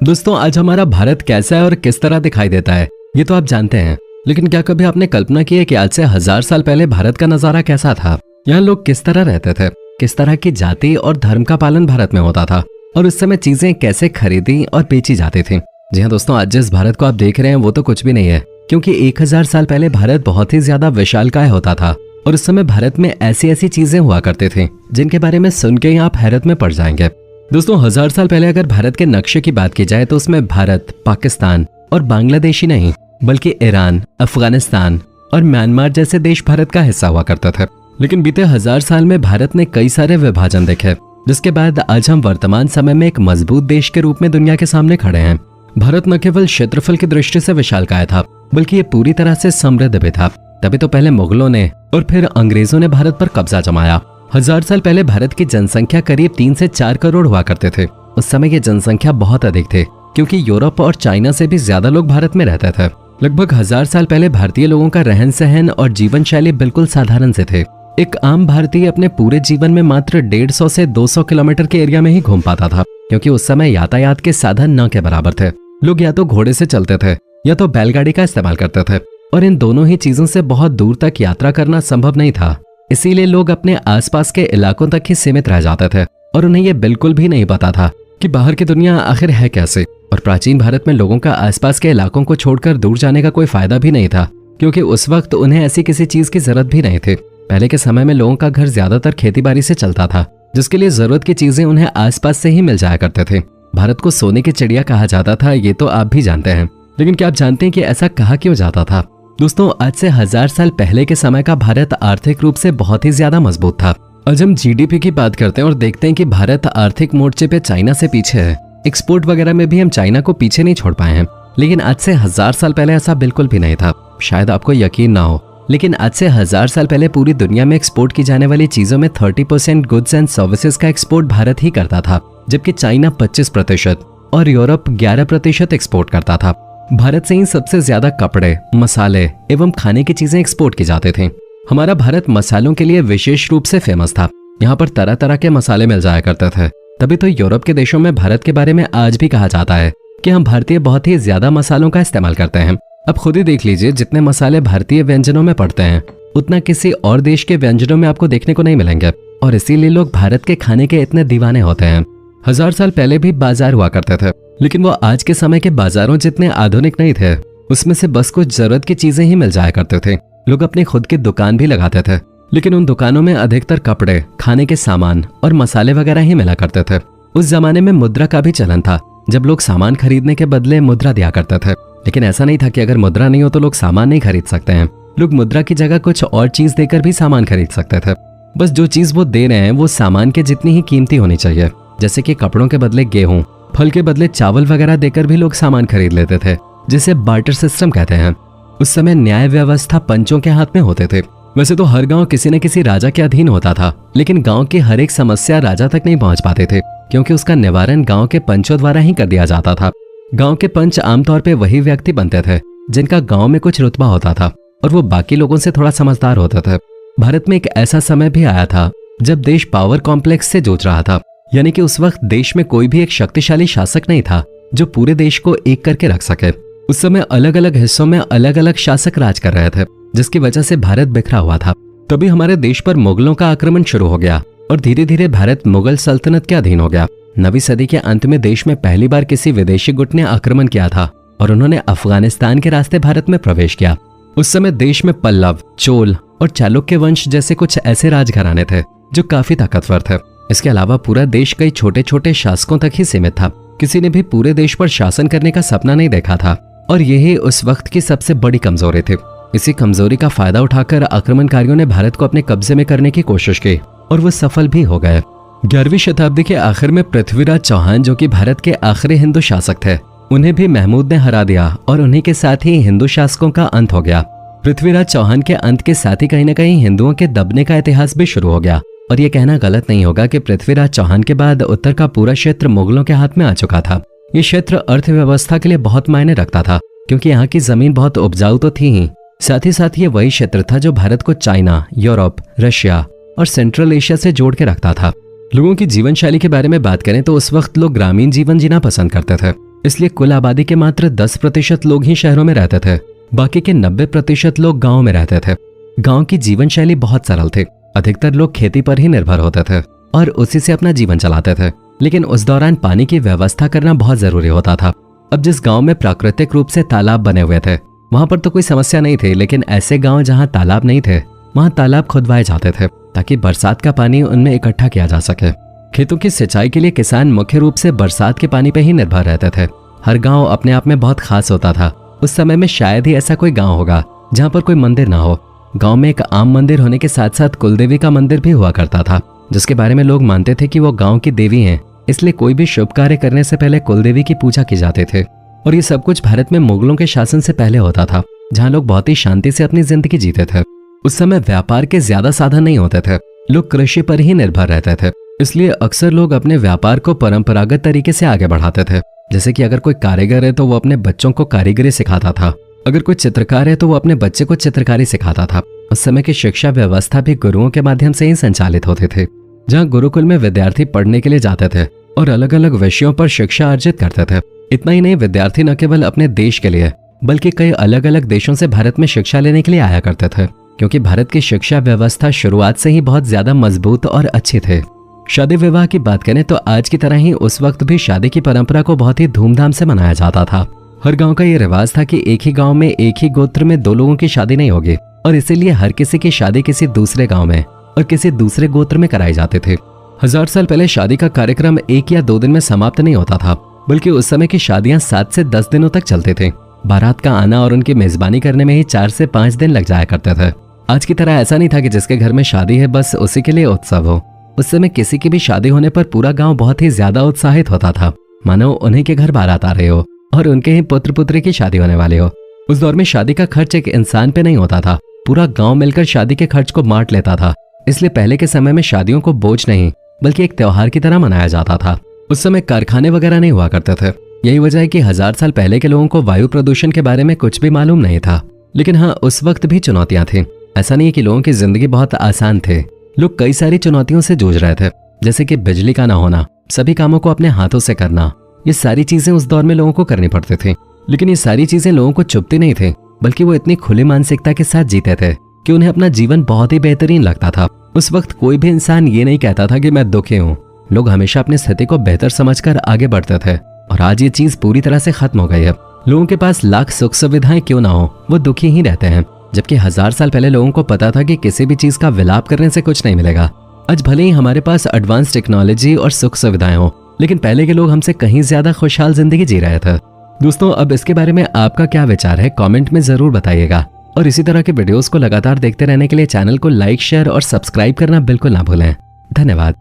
दोस्तों, आज हमारा भारत कैसा है और किस तरह दिखाई देता है ये तो आप जानते हैं, लेकिन क्या कभी आपने कल्पना की है कि आज से 1000 साल पहले भारत का नजारा कैसा था? यहाँ लोग किस तरह रहते थे, किस तरह की जाति और धर्म का पालन भारत में होता था और उस समय चीजें कैसे खरीदी और बेची जाती थी। जी हाँ दोस्तों, आज जिस भारत को आप देख रहे हैं वो तो कुछ भी नहीं है, क्योंकि 1000 साल पहले भारत बहुत ही ज्यादा विशालकाय होता था और उस समय भारत में ऐसी ऐसी चीजें हुआ करती थी जिनके बारे में सुन के ही आप हैरत में पड़ जाएंगे। दोस्तों, 1000 साल पहले अगर भारत के नक्शे की बात की जाए तो उसमें भारत, पाकिस्तान और बांग्लादेश ही नहीं बल्कि ईरान, अफगानिस्तान और म्यांमार जैसे देश भारत का हिस्सा हुआ करते थे। लेकिन बीते 1000 साल में भारत ने कई सारे विभाजन देखे, जिसके बाद आज हम वर्तमान समय में एक मजबूत देश के रूप में दुनिया के सामने खड़े हैं। भारत न केवल क्षेत्रफल की दृष्टि से विशालकाय था, बल्कि ये पूरी तरह से समृद्ध भी था। तभी तो पहले मुगलों ने और फिर अंग्रेजों ने भारत पर कब्जा जमाया। 1000 साल पहले भारत की जनसंख्या करीब 3 से 4 करोड़ हुआ करते थे। उस समय की जनसंख्या बहुत अधिक थे, क्योंकि यूरोप और चाइना से भी ज्यादा लोग भारत में रहते थे। लगभग 1000 साल पहले भारतीय लोगों का रहन सहन और जीवन शैली बिल्कुल साधारण से थे। एक आम भारतीय अपने पूरे जीवन में मात्र 150 से 200 किलोमीटर के एरिया में ही घूम पाता था, क्योंकि उस समय यातायात के साधन न के बराबर थे। लोग या तो घोड़े से चलते थे या तो बैलगाड़ी का इस्तेमाल करते थे, और इन दोनों ही चीजों से बहुत दूर तक यात्रा करना संभव नहीं था। इसीलिए लोग अपने आसपास के इलाकों तक ही सीमित रह जाते थे और उन्हें यह बिल्कुल भी नहीं पता था कि बाहर की दुनिया आखिर है कैसे। और प्राचीन भारत में लोगों का आसपास के इलाकों को छोड़कर दूर जाने का कोई फायदा भी नहीं था, क्योंकि उस वक्त उन्हें ऐसी किसी चीज की जरूरत भी नहीं थी। पहले के समय में लोगों का घर ज्यादातर खेती बाड़ी से चलता था, जिसके लिए जरूरत की चीजें उन्हें आसपास से ही मिल जाया करते थे। भारत को सोने की चिड़िया कहा जाता था, ये तो आप भी जानते हैं, लेकिन क्या आप जानते हैं कि ऐसा कहा क्यों जाता था? दोस्तों, आज से 1000 साल पहले के समय का भारत आर्थिक रूप से बहुत ही ज्यादा मजबूत था। आज हम जीडीपी की बात करते हैं और देखते हैं कि भारत आर्थिक मोर्चे पे चाइना से पीछे है। एक्सपोर्ट वगैरह में भी हम चाइना को पीछे नहीं छोड़ पाए हैं। लेकिन आज से 1000 साल पहले ऐसा बिल्कुल भी नहीं था। शायद आपको यकीन ना हो, लेकिन आज से 1000 साल पहले पूरी दुनिया में एक्सपोर्ट की जाने वाली चीजों में 30% गुड्स एंड सर्विसेज का एक्सपोर्ट भारत ही करता था, जबकि चाइना 25% और यूरोप 11% एक्सपोर्ट करता था। भारत से ही सबसे ज्यादा कपड़े, मसाले एवं खाने की चीजें एक्सपोर्ट की जाते थे। हमारा भारत मसालों के लिए विशेष रूप से फेमस था। यहाँ पर तरह तरह के मसाले मिल जाया करते थे। तभी तो यूरोप के देशों में भारत के बारे में आज भी कहा जाता है कि हम भारतीय बहुत ही ज्यादा मसालों का इस्तेमाल करते हैं। अब खुद ही देख लीजिए, जितने मसाले भारतीय व्यंजनों में पड़ते हैं उतना किसी और देश के व्यंजनों में आपको देखने को नहीं मिलेंगे, और इसीलिए लोग भारत के खाने के इतने दीवाने होते हैं। 1000 साल पहले भी बाजार हुआ करते थे, लेकिन वो आज के समय के बाजारों जितने आधुनिक नहीं थे। उसमें से बस कुछ जरूरत की चीजें ही मिल जाया करते थे। लोग अपनी खुद की दुकान भी लगाते थे, लेकिन उन दुकानों में अधिकतर कपड़े, खाने के सामान और मसाले वगैरह ही मिला करते थे। उस जमाने में मुद्रा का भी चलन था, जब लोग सामान खरीदने के बदले मुद्रा दिया करते थे। लेकिन ऐसा नहीं था कि अगर मुद्रा नहीं हो तो लोग सामान नहीं खरीद सकते हैं। लोग मुद्रा की जगह कुछ और चीज देकर भी सामान खरीद सकते थे। बस जो चीज वो दे रहे हैं वो सामान के जितनी ही कीमती होनी चाहिए। जैसे कि कपड़ों के बदले गेहूं, फल के बदले चावल वगैरह देकर भी लोग सामान खरीद लेते थे, जिसे बार्टर सिस्टम कहते हैं। उस समय न्याय व्यवस्था पंचों के हाथ में होते थे। वैसे तो हर गांव किसी न किसी राजा के अधीन होता था, लेकिन गांव की हर एक समस्या राजा तक नहीं पहुंच पाते थे, क्योंकि उसका निवारण गांव के पंचों द्वारा ही कर दिया जाता था। गांव के पंच आमतौर पे वही व्यक्ति बनते थे जिनका गांव में कुछ रुतबा होता था और वो बाकी लोगों से थोड़ा समझदार होते थे। भारत में एक ऐसा समय भी आया था जब देश पावर कॉम्प्लेक्स से जूझ रहा था, यानी कि उस वक्त देश में कोई भी एक शक्तिशाली शासक नहीं था जो पूरे देश को एक करके रख सके। उस समय अलग अलग हिस्सों में अलग अलग शासक राज कर रहे थे, जिसकी वजह से भारत बिखरा हुआ था। तभी हमारे देश पर मुगलों का आक्रमण शुरू हो गया और धीरे धीरे भारत मुगल सल्तनत के अधीन हो गया। 9वीं सदी के अंत में देश में पहली बार किसी विदेशी गुट ने आक्रमण किया था और उन्होंने अफगानिस्तान के रास्ते भारत में प्रवेश किया। उस समय देश में पल्लव, चोल और चालुक्य वंश जैसे कुछ ऐसे राजघराने थे जो काफी ताकतवर थे। इसके अलावा पूरा देश कई छोटे छोटे शासकों तक ही सीमित था। किसी ने भी पूरे देश पर शासन करने का सपना नहीं देखा था, और यही उस वक्त की सबसे बड़ी कमजोरी थी। इसी कमजोरी का फायदा उठाकर आक्रमणकारियों ने भारत को अपने कब्जे में करने की कोशिश की और वो सफल भी हो गए। 11वीं शताब्दी के आखिर में पृथ्वीराज चौहान, जो कि भारत के आखिरी हिंदू शासक थे, उन्हें भी महमूद ने हरा दिया और उन्हीं के साथ ही हिंदू शासकों का अंत हो गया। पृथ्वीराज चौहान के अंत के साथ ही कहीं न कहीं हिंदुओं के दबने का इतिहास भी शुरू हो गया। और ये कहना गलत नहीं होगा कि पृथ्वीराज चौहान के बाद उत्तर का पूरा क्षेत्र मुगलों के हाथ में आ चुका था। ये क्षेत्र अर्थव्यवस्था के लिए बहुत मायने रखता था, क्योंकि यहाँ की जमीन बहुत उपजाऊ तो थी ही, साथ ही साथ ये वही क्षेत्र था जो भारत को चाइना, यूरोप, रशिया और सेंट्रल एशिया से जोड़ के रखता था। लोगों की जीवन शैली के बारे में बात करें तो उस वक्त लोग ग्रामीण जीवन जीना पसंद करते थे। इसलिए कुल आबादी के मात्र 10% लोग ही शहरों में रहते थे। बाकी के 90% लोग गाँव में रहते थे। गाँव की जीवन शैली बहुत सरल थी। अधिकतर लोग खेती पर ही निर्भर होते थे और उसी से अपना जीवन चलाते थे। लेकिन उस दौरान पानी की व्यवस्था करना बहुत जरूरी होता था। अब जिस गांव में प्राकृतिक रूप से तालाब बने हुए थे वहां पर तो कोई समस्या नहीं थी, लेकिन ऐसे गांव जहां तालाब नहीं थे वहां तालाब खुदवाए जाते थे ताकि बरसात का पानी उनमें इकट्ठा किया जा सके। खेतों की सिंचाई के लिए किसान मुख्य रूप से बरसात के पानी पर ही निर्भर रहते थे। हर गाँव अपने आप में बहुत खास होता था। उस समय में शायद ही ऐसा कोई गाँव होगा जहाँ पर कोई मंदिर ना हो। गाँव में एक आम मंदिर होने के साथ साथ कुलदेवी का मंदिर भी हुआ करता था, जिसके बारे में लोग मानते थे कि वो गाँव की देवी हैं। इसलिए कोई भी शुभ कार्य करने से पहले कुलदेवी की पूजा की जाती थी। और ये सब कुछ भारत में मुगलों के शासन से पहले होता था, जहाँ लोग बहुत ही शांति से अपनी जिंदगी जीते थे। उस समय व्यापार के ज्यादा साधन नहीं होते थे, लोग कृषि पर ही निर्भर रहते थे। इसलिए अक्सर लोग अपने व्यापार को परंपरागत तरीके से आगे बढ़ाते थे। जैसे कि अगर कोई कारीगर है तो वो अपने बच्चों को कारीगरी सिखाता था, अगर कोई चित्रकार है तो वो अपने बच्चे को चित्रकारी सिखाता था। उस समय की शिक्षा व्यवस्था भी गुरुओं के माध्यम से ही संचालित होते थे, जहाँ गुरुकुल में विद्यार्थी पढ़ने के लिए जाते थे और अलग अलग विषयों पर शिक्षा अर्जित करते थे। इतना ही नहीं, विद्यार्थी न केवल अपने देश के लिए बल्कि कई अलग अलग देशों से भारत में शिक्षा लेने के लिए आया करते थे, क्योंकि भारत की शिक्षा व्यवस्था शुरुआत से ही बहुत ज्यादा मजबूत और अच्छी थे। शादी विवाह की बात करें तो आज की तरह ही उस वक्त भी शादी की परंपरा को बहुत ही धूमधाम से मनाया जाता था। हर गांव का ये रिवाज था कि एक ही गांव में एक ही गोत्र में दो लोगों की शादी नहीं होगी, और इसीलिए हर किसी की शादी किसी दूसरे गांव में और किसी दूसरे गोत्र में कराई जाते थे। 1000 साल पहले शादी का कार्यक्रम 1 या 2 दिन में समाप्त नहीं होता था, बल्कि उस समय की शादियां 7 से 10 दिनों तक चलते थे। बारात का आना और उनकी मेजबानी करने में ही 4 से 5 दिन लग जाया करते थे। आज की तरह ऐसा नहीं था कि जिसके घर में शादी है बस उसी के लिए उत्सव हो। उस समय किसी की भी शादी होने पर पूरा गांव बहुत ही ज्यादा उत्साहित होता था, मानो उन्हीं के घर बारात आ रहे हो और उनके ही पुत्र पुत्री की शादी होने वाले हो। उस दौर में शादी का खर्च एक इंसान पे नहीं होता था, पूरा गांव मिलकर शादी के खर्च को बांट लेता था। इसलिए पहले के समय में शादियों को बोझ नहीं बल्कि एक त्योहार की तरह मनाया जाता था। उस समय कारखाने वगैरह नहीं हुआ करते थे। यही वजह है कि 1000 साल पहले के लोगों को वायु प्रदूषण के बारे में कुछ भी मालूम नहीं था। लेकिन हाँ, उस वक्त भी चुनौतियां थी। ऐसा नहीं है कि लोगों की जिंदगी बहुत आसान थे। लोग कई सारी चुनौतियों से जूझ रहे थे, जैसे कि बिजली का ना होना, सभी कामों को अपने हाथों से करना। ये सारी चीजें उस दौर में लोगों को करनी पड़ती थी। लेकिन ये सारी चीजें लोगों को चुभती नहीं थी, बल्कि वो इतनी खुली मानसिकता के साथ जीते थे कि उन्हें अपना जीवन बहुत ही बेहतरीन लगता था। उस वक्त कोई भी इंसान ये नहीं कहता था कि मैं दुखी हूँ। लोग हमेशा अपनी स्थिति को बेहतर समझकर आगे बढ़ते थे, और आज ये चीज पूरी तरह से खत्म हो गई है। लोगों के पास लाख सुख सुविधाएं क्यों ना हो, वो दुखी ही रहते हैं। जबकि 1000 साल पहले लोगों को पता था कि किसी भी चीज का विलाप करने से कुछ नहीं मिलेगा। आज भले ही हमारे पास एडवांस टेक्नोलॉजी और सुख सुविधाएं हो, लेकिन पहले के लोग हमसे कहीं ज्यादा खुशहाल जिंदगी जी रहे थे। दोस्तों, अब इसके बारे में आपका क्या विचार है, कमेंट में जरूर बताइएगा। और इसी तरह के वीडियोस को लगातार देखते रहने के लिए चैनल को लाइक, शेयर और सब्सक्राइब करना बिल्कुल ना भूलें। धन्यवाद।